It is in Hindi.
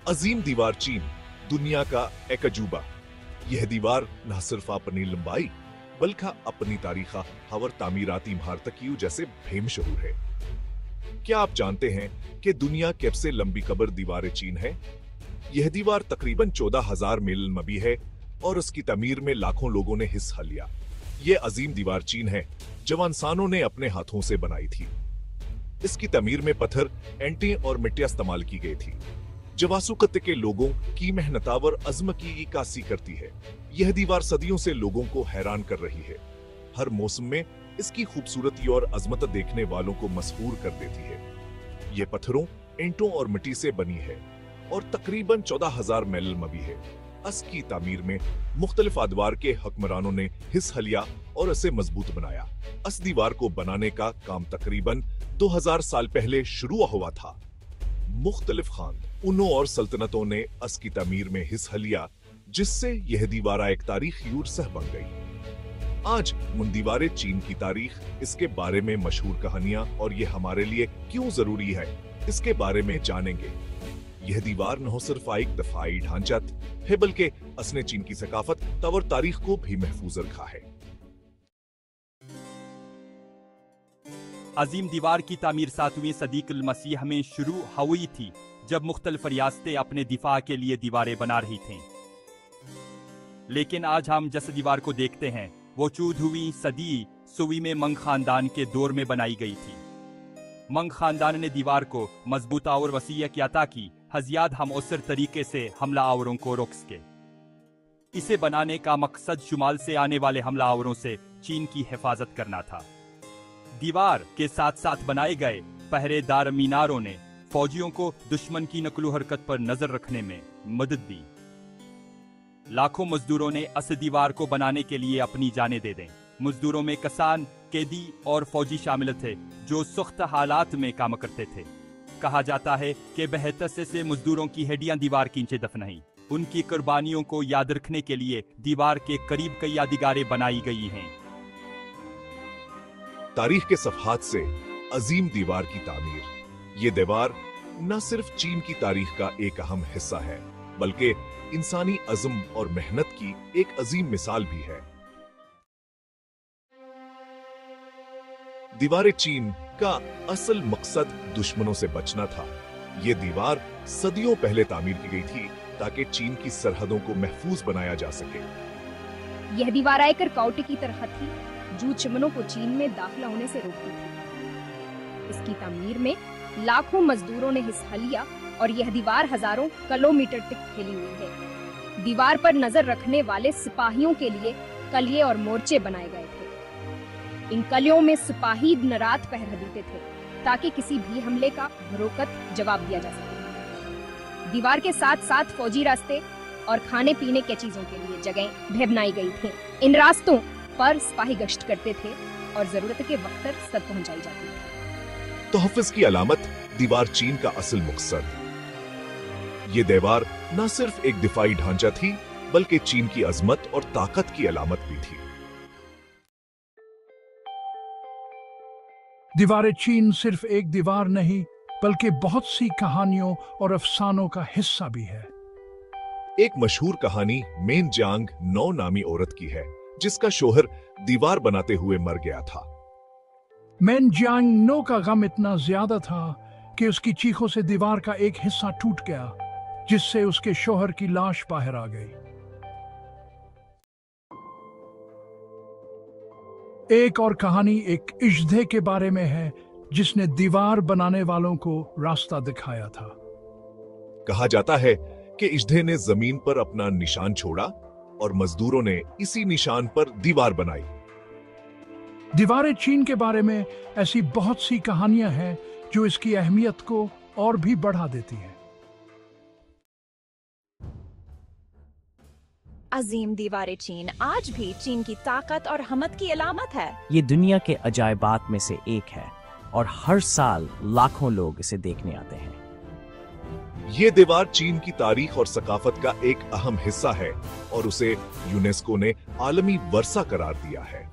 अजीम दीवार चीन दुनिया का एक अजूबा। यह दीवार न सिर्फ अपनी लंबाई बल्कि अपनी तारीखा और तामीराती इमारतों जैसे बेमशहूर है। क्या आप जानते हैं कि दुनिया की सबसे लंबी कब्र दीवार चीन है? यह दीवार तकरीबन 14,000 मील लंबी है और उसकी तमीर में लाखों लोगों ने हिस्सा लिया। यह अजीम दीवार चीन है जो इंसानों ने अपने हाथों से बनाई थी। इसकी तमीर में पत्थर, ईंटें और मिट्टियां इस्तेमाल की गई थी। जवासुकत के लोगों की मेहनतावर अज़्म की इक्कासी करती है। यह दीवार सदियों से लोगों को हैरान कर रही है। हर मौसम में इसकी खूबसूरती और अजमत देखने वालों को मसहूर कर देती है। यह पत्थरों, ईंटों और मिट्टी से बनी है और तकरीबन 14,000 मील लंबी है। इसकी तामीर में मुख्तलिफ अदवार के हुक्मरानों ने हिस्सा लिया और इसे मजबूत बनाया। इस दीवार को बनाने का काम तकरीबन 2000 साल पहले शुरू हुआ था। मुख्तलिफ खानदानों और सल्तनतों ने इसकी तामीर में हिस्सा लिया, जिससे यह दीवार एक तारीखी उर्सह बन गई। आज दीवारें चीन की तारीख, इसके बारे में मशहूर कहानियां और यह हमारे लिए क्यों जरूरी है, इसके बारे में जानेंगे। यह दीवार न सिर्फ एक दफाई ढांचा है बल्कि इसने चीन की सकाफत और तारीख को भी महफूज रखा है। अजीम दीवार की तामीर 7वीं सदी मसीह में शुरू हुई थी, जब मुख्तलिफ रियासतें अपने दिफा के लिए दीवारें बना रही थीं। लेकिन आज हम जिस दीवार को देखते हैं वो 14वीं सदी सुवी में मंग खानदान के दौर में बनाई गई थी। मंग खानदान ने दीवार को मजबूत और वसीय किया ताकि हजियात हम असर तरीके से हमलावरों को रोक सके। इसे बनाने का मकसद शुमाल से आने वाले हमलावरों से चीन की हिफाजत करना था। दीवार के साथ साथ बनाए गए पहरेदार मीनारों ने फौजियों को दुश्मन की नकलो हरकत पर नजर रखने में मदद दी। लाखों मजदूरों ने इस दीवार को बनाने के लिए अपनी जानें दे दें। मजदूरों में किसान, कैदी और फौजी शामिल थे जो सख्त हालात में काम करते थे। कहा जाता है कि 72 से मजदूरों की हड्डियां दीवार के नीचे दफन हैं। उनकी कुर्बानियों को याद रखने के लिए दीवार के करीब कई यादगारें बनाई गई हैं। तारीख के सफहात से अजीम दीवार की तामीर। ये दीवार न सिर्फ चीन की तारीख का एक अहम हिस्सा है बल्कि इंसानी अज़्म और मेहनत की एक अजीम मिसाल भी है। दीवार चीन का असल मकसद दुश्मनों से बचना था। ये दीवार सदियों पहले तामीर की गई थी ताकि चीन की सरहदों को महफूज बनाया जा सके। यह दीवार आयकर काउटे की तरह थी जो चिमनों को चीन में दाखिला होने से रोकती थी। इसकी तामीर में लाखों मजदूरों ने हिस्सा लिया और यह दीवार हजारों किलोमीटर तक फैली हुई है। दीवार पर नजर रखने वाले सिपाहियों के लिए कलिये और मोर्चे बनाए गए थे। इन कलियों में सिपाही दिन रात पहरा देते थे ताकि किसी भी हमले का भरोकत जवाब दिया जा सके। दीवार के साथ साथ फौजी रास्ते और खाने पीने के चीजों के लिए जगह भी बनाई गई थी। इन रास्तों पर सिपाही गश्त करते थे और जरूरत के वक्त पर सद पहुंचाई जाती थी। तोहफ़्फ़ुज़ की अलामत दीवार चीन का असल मकसद। ये दीवार न सिर्फ एक दिफाई ढांचा थी बल्कि चीन की अजमत और ताकत की अलामत भी थी। दीवार चीन सिर्फ एक दीवार नहीं बल्कि बहुत सी कहानियों और अफसानों का हिस्सा भी है। एक मशहूर कहानी मेन जांग नौ नामी औरत की है जिसका शोहर दीवार बनाते हुए मर गया था। मेन जियांग नो का गम इतना ज्यादा था कि उसकी चीखों से दीवार का एक हिस्सा टूट गया, जिससे उसके शोहर की लाश बाहर आ गई। एक और कहानी एक इश्दे के बारे में है जिसने दीवार बनाने वालों को रास्ता दिखाया था। कहा जाता है कि इश्दे ने जमीन पर अपना निशान छोड़ा और मजदूरों ने इसी निशान पर दीवार बनाई। दीवार चीन के बारे में ऐसी बहुत सी कहानियां हैं जो इसकी अहमियत को और भी बढ़ा देती हैं। अजीम दीवार चीन आज भी चीन की ताकत और हमत की अलामत है। ये दुनिया के अजायबात में से एक है और हर साल लाखों लोग इसे देखने आते हैं। ये दीवार चीन की तारीख और सकाफत का एक अहम हिस्सा है और उसे यूनेस्को ने आलमी वर्सा करार दिया है।